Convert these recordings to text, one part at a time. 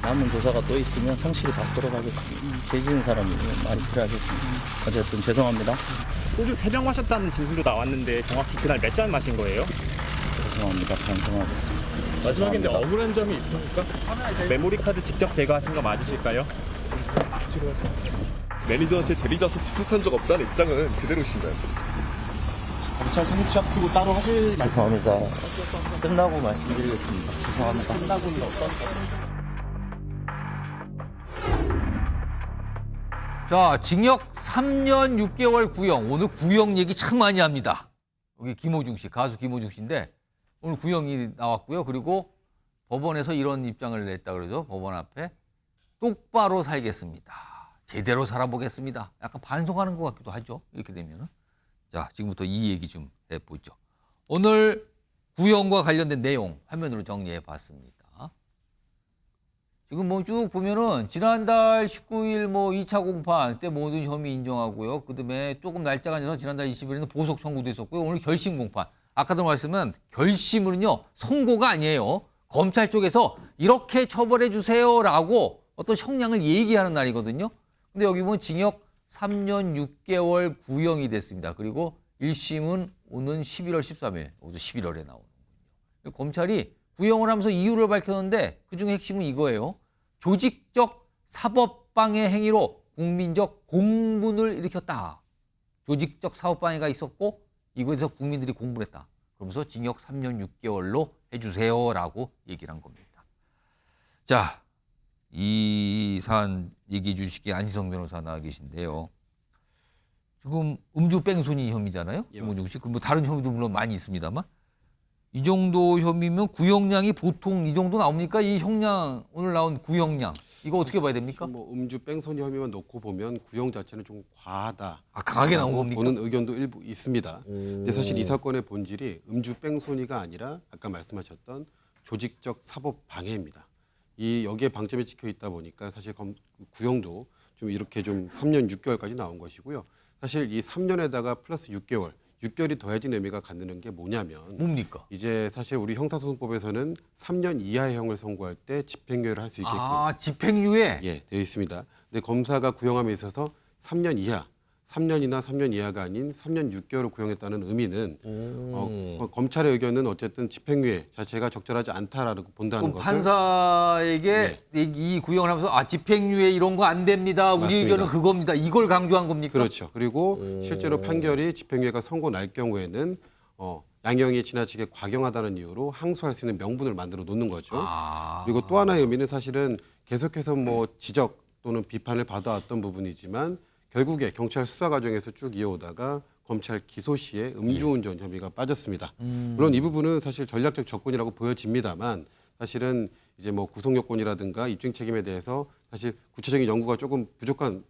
남은 조사가 또 있으면 성실히 받도록 하겠습니다. 죄 지은 사람이 많이 필요하겠습니다. 어쨌든 죄송합니다. 소주 3병 마셨다는 진술도 나왔는데 정확히 그날 몇 잔 마신 거예요? 죄송합니다. 반성하겠습니다. 마지막인데 억울한 점이 있습니까? 메모리 카드 직접 제거하신 거 맞으실까요? 매니저한테 대리자서 부탁한 적 없다는 입장은 그대로신가요? 검찰 성취학 두고 따로 하실 말씀 죄송합니다. 끝나고 말씀드리겠습니다. 죄송합니다. 끝나고는 어떤 자, 징역 3년 6개월 구형. 오늘 구형 얘기 참 많이 합니다. 여기 김호중 씨, 가수 김호중 씨인데 오늘 구형이 나왔고요. 그리고 법원에서 이런 입장을 냈다 그러죠. 법원 앞에 똑바로 살겠습니다. 제대로 살아보겠습니다. 약간 반성하는 것 같기도 하죠. 이렇게 되면은. 자, 지금부터 이 얘기 좀 해보죠. 오늘 구형과 관련된 내용 화면으로 정리해 봤습니다. 지금 뭐 쭉 보면은 지난달 19일 뭐 2차 공판 때 모든 혐의 인정하고요. 그다음에 조금 날짜가 늦어서 지난달 20일에는 보석 청구도 있었고요. 오늘 결심 공판. 아까도 말씀은 결심은요 선고가 아니에요. 검찰 쪽에서 이렇게 처벌해 주세요라고 어떤 형량을 얘기하는 날이거든요. 근데 여기 보면 징역 3년 6개월 구형이 됐습니다. 그리고 1심은 오는 11월 13일, 오늘 11월에 나오는군요. 검찰이 구형을 하면서 이유를 밝혔는데 그중에 핵심은 이거예요. 조직적 사법방해 행위로 국민적 공분을 일으켰다. 조직적 사법방해가 있었고 이거에 대해서 국민들이 공분을 했다. 그러면서 징역 3년 6개월로 해주세요라고 얘기를 한 겁니다. 자, 이 사안 얘기해 주시기에 안희성 변호사 나와 계신데요. 지금 음주 뺑소니 혐의잖아요. 김호중 씨. 뭐 다른 혐의도 물론 많이 있습니다만 이 정도 혐의면 구형량이 보통 이 정도 나옵니까? 이 형량 오늘 나온 구형량 이거 어떻게 봐야 됩니까? 뭐 음주 뺑소니 혐의만 놓고 보면 구형 자체는 좀 과하다. 강하게 나온 겁니까? 보는 의견도 일부 있습니다. 근데 사실 이 사건의 본질이 음주 뺑소니가 아니라 아까 말씀하셨던 조직적 사법 방해입니다. 이 여기에 방점이 찍혀 있다 보니까 사실 구형도 좀 이렇게 좀 3년 6개월까지 나온 것이고요. 사실 이 3년에다가 플러스 6개월이 더해진 의미가 갖는 게 뭐냐면 뭡니까? 이제 사실 우리 형사소송법에서는 3년 이하의 형을 선고할 때 집행유예를 할 수 있게끔 집행유예. 예, 되어 있습니다. 근데 검사가 구형함에 있어서 3년 이하, 3년이나 3년 이하가 아닌 3년 6개월을 구형했다는 의미는 검찰의 의견은 어쨌든 집행유예 자체가 적절하지 않다라고 본다는 그럼 것을 판사에게 이 구형을 하면서 집행유예 이런 거 안 됩니다. 우리 맞습니다. 의견은 그겁니다. 이걸 강조한 겁니까? 그렇죠. 그리고 실제로 판결이 집행유예가 선고 날 경우에는 양형이 지나치게 과경하다는 이유로 항소할 수 있는 명분을 만들어 놓는 거죠. 그리고 또 하나의 의미는 사실은 계속해서 뭐 지적 또는 비판을 받아왔던 부분이지만 결국에 경찰 수사 과정에서 쭉 이어오다가 검찰 기소 시에 음주운전 혐의가 빠졌습니다. 물론 이 부분은 사실 전략적 접근이라고 보여집니다만 사실은 이제 뭐 구속 요건이라든가 입증 책임에 대해서 사실 구체적인 연구가 조금 부족한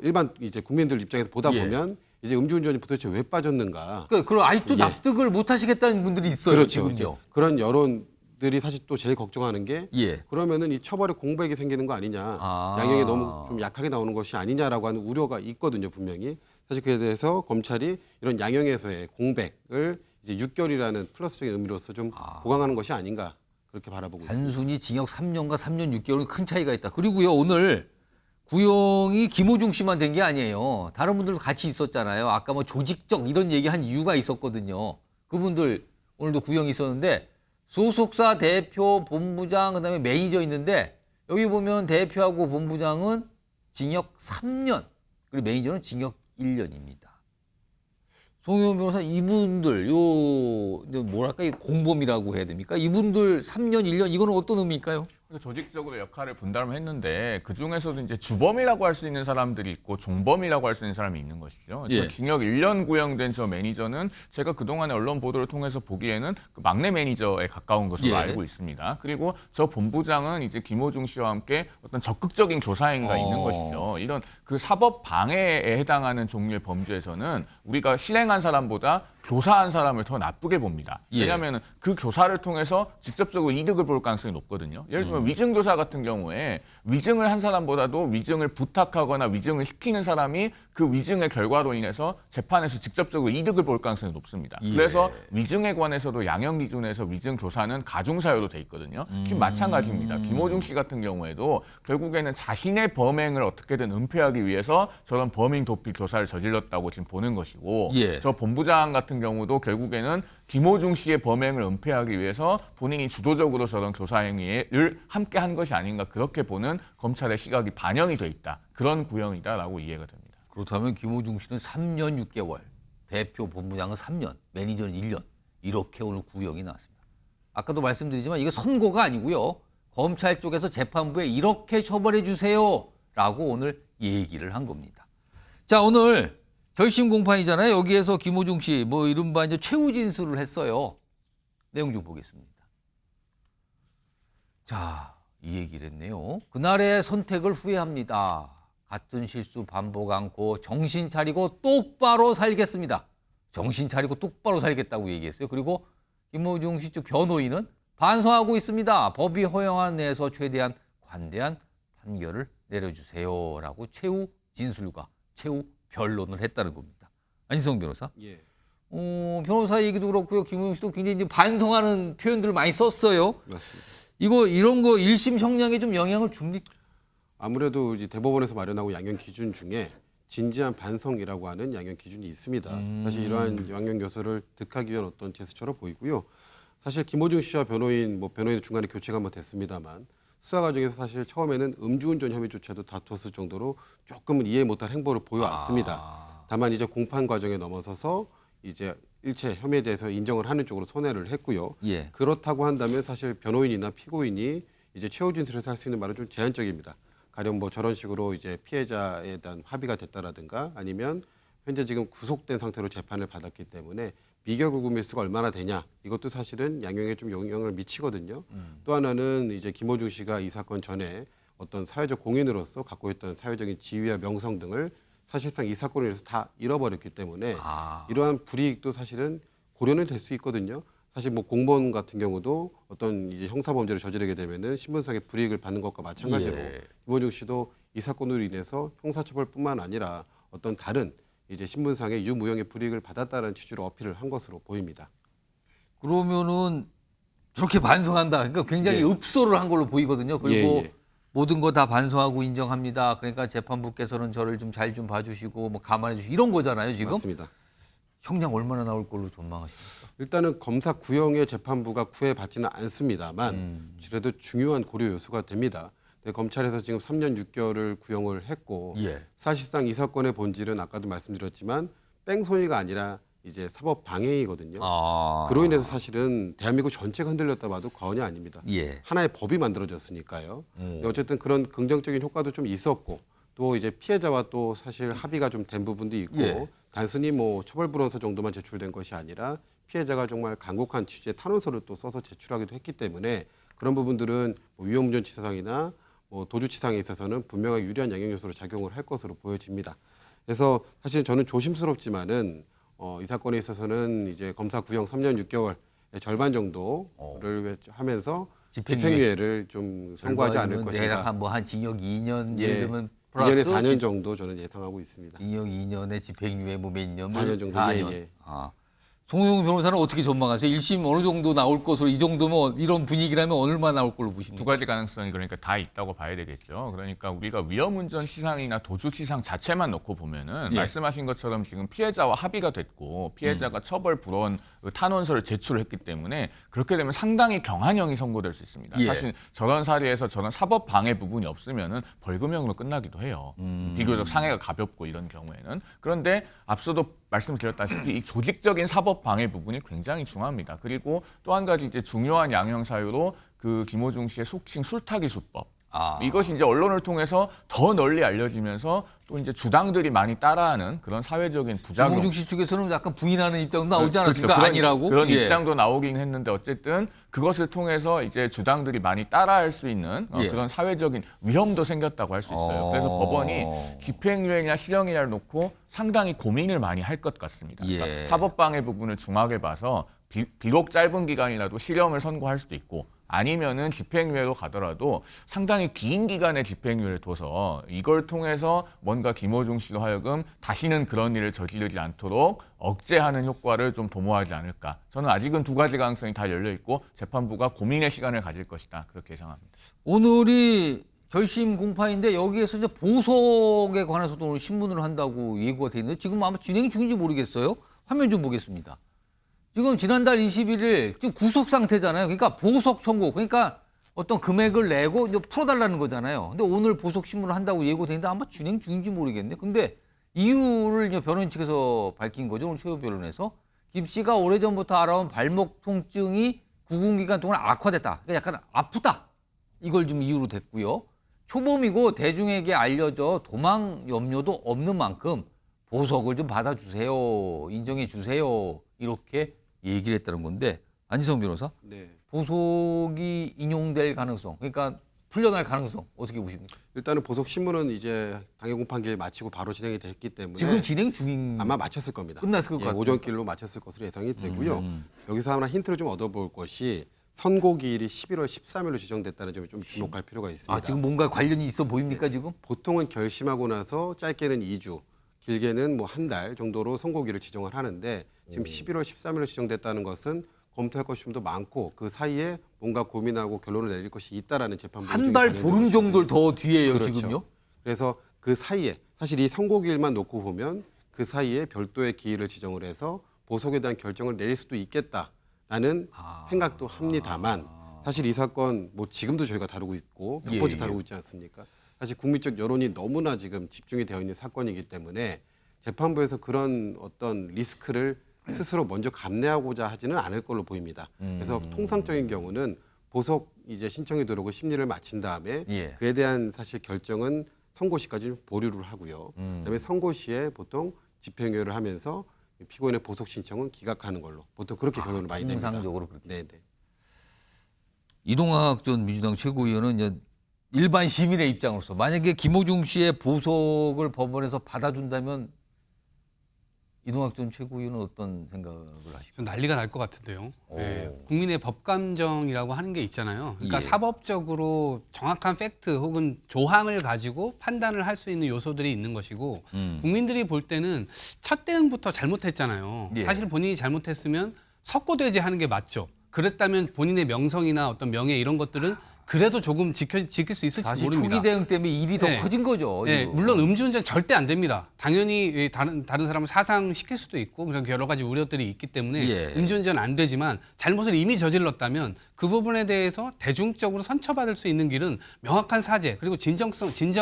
일반 이제 국민들 입장에서 보다 보면 이제 음주운전이 도대체 왜 빠졌는가? 그럼 아직도 납득을 못 하시겠다는 분들이 있어요. 그렇죠. 지금요. 그런 여론들이 사실 또 제일 걱정하는 게 예. 그러면은 이 처벌에 공백이 생기는 거 아니냐, 양형이 너무 좀 약하게 나오는 것이 아니냐라고 하는 우려가 있거든요, 분명히. 사실 그에 대해서 검찰이 이런 양형에서의 공백을 이제 6개월이라는 플러스적인 의미로서 좀 보강하는 것이 아닌가 그렇게 바라보고 있습니다. 단순히 징역 3년과 3년 6개월은 큰 차이가 있다. 그리고요, 오늘 구형이 김호중 씨만 된 게 아니에요. 다른 분들도 같이 있었잖아요. 아까 뭐 조직적 이런 얘기한 이유가 있었거든요. 그분들 오늘도 구형이 있었는데 소속사 대표, 본부장, 그다음에 매니저 있는데 여기 보면 대표하고 본부장은 징역 3년, 그리고 매니저는 징역 1년입니다. 송혜원 변호사 이분들 뭐랄까 이 공범이라고 해야 됩니까? 이분들 3년, 1년 이거는 어떤 의미일까요? 조직적으로 역할을 분담을 했는데 그중에서도 이제 주범이라고 할 수 있는 사람들이 있고 종범이라고 할 수 있는 사람이 있는 것이죠. 예. 징역 1년 구형된 저 매니저는 제가 그동안의 언론 보도를 통해서 보기에는 그 막내 매니저에 가까운 것으로 예. 알고 있습니다. 그리고 저 본부장은 이제 김호중 씨와 함께 어떤 적극적인 조사 행위가 있는 것이죠. 이런 그 사법 방해에 해당하는 종류의 범죄에서는 우리가 실행한 사람보다 교사한 사람을 더 나쁘게 봅니다. 예. 왜냐하면 그 교사를 통해서 직접적으로 이득을 볼 가능성이 높거든요. 예를 들면 위증교사 같은 경우에 위증을 한 사람보다도 위증을 부탁하거나 위증을 시키는 사람이 그 위증의 결과로 인해서 재판에서 직접적으로 이득을 볼 가능성이 높습니다. 예. 그래서 위증에 관해서도 양형 기준에서 위증교사는 가중사유로 돼 있거든요. 지금 마찬가지입니다. 김호중 씨 같은 경우에도 결국에는 자신의 범행을 어떻게든 은폐하기 위해서 저런 범인 도피 교사를 저질렀다고 지금 보는 것이고 예. 저 본부장 같은 경우도 결국에는 김호중 씨의 범행을 은폐하기 위해서 본인이 주도적으로 저런 교사 행위를 함께 한 것이 아닌가 그렇게 보는 검찰의 시각이 반영이 돼 있다. 그런 구형이다라고 이해가 됩니다. 그렇다면 김호중 씨는 3년 6개월, 대표 본부장은 3년, 매니저는 1년 이렇게 오늘 구형이 나왔습니다. 아까도 말씀드리지만 이거 선고가 아니고요. 검찰 쪽에서 재판부에 이렇게 처벌해 주세요라고 오늘 얘기를 한 겁니다. 자, 오늘 결심 공판이잖아요. 여기에서 김호중 씨 뭐 이른바 이제 최후 진술을 했어요. 내용 좀 보겠습니다. 자, 이 얘기를 했네요. 그날의 선택을 후회합니다. 같은 실수 반복 않고 정신 차리고 똑바로 살겠습니다. 정신 차리고 똑바로 살겠다고 얘기했어요. 그리고 김호중 씨 쪽 변호인은 반성하고 있습니다. 법이 허용한 내에서 최대한 관대한 판결을 내려주세요라고 최후 진술과 최후 변론을 했다는 겁니다. 안희성 변호사. 예. 변호사 얘기도 그렇고요. 김호중 씨도 굉장히 이제 반성하는 표현들을 많이 썼어요. 맞습니다. 이런 거 1심 형량에 좀 영향을 줍니까? 아무래도 이제 대법원에서 마련하고 양형 기준 중에 진지한 반성이라고 하는 양형 기준이 있습니다. 사실 이러한 양형 요소를 득하기 위한 어떤 제스처로 보이고요. 사실 김호중 씨와 변호인 중간에 교체가 한번 됐습니다만 수사 과정에서 사실 처음에는 음주운전 혐의조차도 다투었을 정도로 조금은 이해 못할 행보를 보여왔습니다. 다만 이제 공판 과정에 넘어서서 이제 일체 혐의에 대해서 인정을 하는 쪽으로 선회를 했고요. 예. 그렇다고 한다면 사실 변호인이나 피고인이 이제 최후 진술에서 할 수 있는 말은 좀 제한적입니다. 가령 뭐 저런 식으로 이제 피해자에 대한 합의가 됐다라든가 아니면 현재 지금 구속된 상태로 재판을 받았기 때문에 미결구금 일수가 얼마나 되냐 이것도 사실은 양형에 좀 영향을 미치거든요. 또 하나는 이제 김호중 씨가 이 사건 전에 어떤 사회적 공인으로서 갖고 있던 사회적인 지위와 명성 등을 사실상 이 사건을 위해서 다 잃어버렸기 때문에 이러한 불이익도 사실은 고려는 될 수 있거든요. 사실 뭐 공무원 같은 경우도 어떤 이제 형사 범죄를 저지르게 되면은 신분상의 불이익을 받는 것과 마찬가지로 김호중 씨도 이 사건으로 인해서 형사처벌뿐만 아니라 어떤 다른 이제 신분상의 유무형의 불이익을 받았다는 취지로 어필을 한 것으로 보입니다. 그러면은 저렇게 반성한다. 그러니까 굉장히 예. 읍소를 한 걸로 보이거든요. 그리고 예. 모든 거 다 반성하고 인정합니다. 그러니까 재판부께서는 저를 좀 잘 좀 봐주시고 뭐 감안해 주시고 이런 거잖아요. 지금 맞습니다. 형량 얼마나 나올 걸로 전망하십니까? 일단은 검사 구형의 재판부가 구해받지는 않습니다만 그래도 중요한 고려 요소가 됩니다. 근데 검찰에서 지금 3년 6개월을 구형을 했고 예. 사실상 이 사건의 본질은 아까도 말씀드렸지만 뺑소니가 아니라 이제 사법 방해이거든요. 그로 인해서 사실은 대한민국 전체가 흔들렸다 봐도 과언이 아닙니다. 예. 하나의 법이 만들어졌으니까요. 근데 어쨌든 그런 긍정적인 효과도 좀 있었고 또 이제 피해자와 또 사실 합의가 좀 된 부분도 있고 예. 단순히 뭐 처벌불원서 정도만 제출된 것이 아니라 피해자가 정말 간곡한 취지의 탄원서를 또 써서 제출하기도 했기 때문에 그런 부분들은 뭐 위험운전치사상이나 뭐 도주치상에 있어서는 분명하게 유리한 양형 요소로 작용을 할 것으로 보여집니다. 그래서 사실 저는 조심스럽지만은 이 사건에 있어서는 이제 검사 구형 3년 6개월의 절반 정도를 하면서 집행유예를 좀 선고하지 않을 것인가. 대략 한 징역 2년 예. 예를 들면 2년에 플러스 4년 정도 저는 예상하고 있습니다. 징역 2년에 집행유예 뭐 몇 년? 4년 정도. 4년. 예. 송영훈 변호사는 어떻게 전망하세요? 1심 어느 정도 나올 것으로 이 정도면 이런 분위기라면 얼마 나올 걸로 보십니까? 두 가지 가능성이 그러니까 다 있다고 봐야 되겠죠. 그러니까 우리가 위험운전 치상이나 도주치상 자체만 놓고 보면은 예. 말씀하신 것처럼 지금 피해자와 합의가 됐고 피해자가 처벌 불원 탄원서를 제출했기 때문에 그렇게 되면 상당히 경한형이 선고될 수 있습니다. 예. 사실 저런 사례에서 저런 사법 방해 부분이 없으면은 벌금형으로 끝나기도 해요. 비교적 상해가 가볍고 이런 경우에는. 그런데 앞서도 말씀드렸다시피 이 조직적인 사법 방해 부분이 굉장히 중요합니다. 그리고 또 한 가지 이제 중요한 양형 사유로 그 김호중 씨의 속칭 술타기 수법. 이것이 이제 언론을 통해서 더 널리 알려지면서 또 이제 주당들이 많이 따라하는 그런 사회적인 부작용. 김호중 씨 측에서는 약간 부인하는 입장도 나오지 그렇죠. 않았습니까? 그런, 아니라고. 그런 예. 입장도 나오긴 했는데 어쨌든 그것을 통해서 이제 주당들이 많이 따라할 수 있는 예. 그런 사회적인 위험도 생겼다고 할 수 있어요. 그래서 법원이 집행유예냐 실형이냐를 놓고 상당히 고민을 많이 할 것 같습니다. 예. 그러니까 사법방해 부분을 중하게 봐서 비록 짧은 기간이라도 실형을 선고할 수도 있고 아니면은 집행유예로 가더라도 상당히 긴 기간의 집행유예를 둬서 이걸 통해서 뭔가 김호중 씨로 하여금 다시는 그런 일을 저지르지 않도록 억제하는 효과를 좀 도모하지 않을까. 저는 아직은 두 가지 가능성이 다 열려 있고 재판부가 고민의 시간을 가질 것이다. 그렇게 예상합니다. 오늘이 결심 공판인데 여기에서 이제 보석에 관해서도 오늘 신문을 한다고 예고가 돼 있는데 지금 아마 진행 중인지 모르겠어요. 화면 좀 보겠습니다. 지금 지난달 21일 지금 구속 상태잖아요. 그러니까 보석 청구, 그러니까 어떤 금액을 내고 이제 풀어달라는 거잖아요. 근데 오늘 보석 신문을 한다고 예고돼 있는데 아마 진행 중인지 모르겠네. 근데 이유를 이제 변호인 측에서 밝힌 거죠. 오늘 최후 변론에서 김 씨가 오래전부터 알아온 발목 통증이 구금 기간 동안 악화됐다. 그러니까 약간 아프다. 이걸 좀 이유로 댔고요. 초범이고 대중에게 알려져 도망 염려도 없는 만큼 보석을 좀 받아주세요. 인정해 주세요. 이렇게 얘기를 했다는 건데 안지성 변호사, 네. 보석이 인용될 가능성, 그러니까 풀려날 가능성 어떻게 보십니까? 일단은 보석 신문은 이제 당일 공판기일 마치고 바로 진행이 됐기 때문에 지금 진행 중인 아마 마쳤을 겁니다. 끝났을 것 같아요. 오전길로 마쳤을 것으로 예상이 되고요. 여기서 하나 힌트를 좀 얻어볼 것이 선고기일이 11월 13일로 지정됐다는 점에 좀 주목할 필요가 있습니다. 아, 지금 뭔가 관련이 있어 보입니까 지금? 보통은 결심하고 나서 짧게는 2주, 길게는 뭐 한 달 정도로 선고기를 지정을 하는데 지금 11월 13일로 지정됐다는 것은 검토할 것이 좀 더 많고 그 사이에 뭔가 고민하고 결론을 내릴 것이 있다라는 재판부 한 달 보름 정도를 더 뒤에요 그렇죠. 지금요? 그래서 그 사이에 사실 이 선고기일만 놓고 보면 그 사이에 별도의 기일을 지정을 해서 보석에 대한 결정을 내릴 수도 있겠다라는 생각도 합니다만 사실 이 사건 뭐 지금도 저희가 다루고 있고 몇 번째 다루고 있지 않습니까? 사실 국민적 여론이 너무나 지금 집중이 되어 있는 사건이기 때문에 재판부에서 그런 어떤 리스크를 스스로 먼저 감내하고자 하지는 않을 걸로 보입니다. 그래서 통상적인 경우는 보석 이제 신청이 들어오고 심리를 마친 다음에 예. 그에 대한 사실 결정은 선고시까지 보류를 하고요. 그다음에 선고시에 보통 집행유예를 하면서 피고인의 보석 신청은 기각하는 걸로 보통 그렇게 결론을 많이 냅니다. 통상적으로 그렇게. 네. 이동학 전 민주당 최고위원은 이제 일반 시민의 입장으로서 만약에 김호중 씨의 보석을 법원에서 받아준다면 이동학 전 최고위원은 어떤 생각을 하십니까? 좀 난리가 날 것 같은데요. 네, 국민의 법감정이라고 하는 게 있잖아요. 그러니까 예. 사법적으로 정확한 팩트 혹은 조항을 가지고 판단을 할 수 있는 요소들이 있는 것이고 국민들이 볼 때는 첫 대응부터 잘못했잖아요. 예. 사실 본인이 잘못했으면 석고대죄 하는 게 맞죠. 그랬다면 본인의 명성이나 어떤 명예 이런 것들은 그래도 조금 지킬 수 있을지 사실 모릅니다. 초기 대응 때문에 일이 더 네. 커진 거죠. 네, 이거. 물론 음주운전 절대 안 됩니다. 당연히 다른 사람을 사상시킬 수도 있고 그런 여러 가지 우려들이 있기 때문에 예. 음주운전 안 되지만 잘못을 이미 저질렀다면 그 부분에 대해서 대중적으로 선처받을 수 있는 길은 명확한 사죄 그리고 진정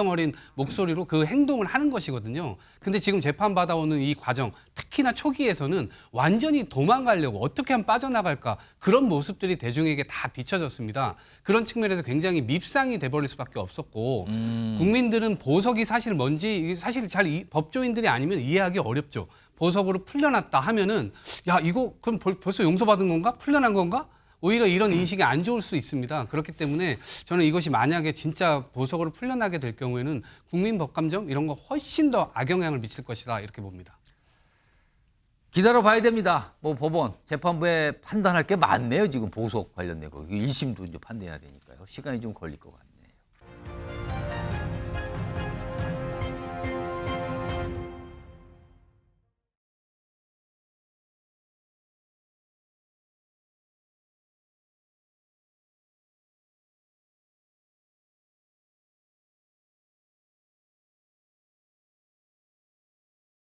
어린 목소리로 그 행동을 하는 것이거든요. 근데 지금 재판 받아오는 이 과정 특히나 초기에서는 완전히 도망가려고 어떻게 하면 빠져나갈까 그런 모습들이 대중에게 다 비춰졌습니다. 그런 측면에서 굉장히 밉상이 돼버릴 수밖에 없었고 국민들은 보석이 사실 뭔지 사실 법조인들이 아니면 이해하기 어렵죠. 보석으로 풀려났다 하면은 야 이거 그럼 벌써 용서받은 건가? 풀려난 건가? 오히려 이런 인식이 안 좋을 수 있습니다. 그렇기 때문에 저는 이것이 만약에 진짜 보석으로 풀려나게 될 경우에는 국민 법감정 이런 거 훨씬 더 악영향을 미칠 것이다 이렇게 봅니다. 기다려봐야 됩니다. 뭐 법원, 재판부에 판단할 게 많네요. 지금 보석 관련된 거. 1심도 이제 판단해야 되니까요. 시간이 좀 걸릴 것 같아요.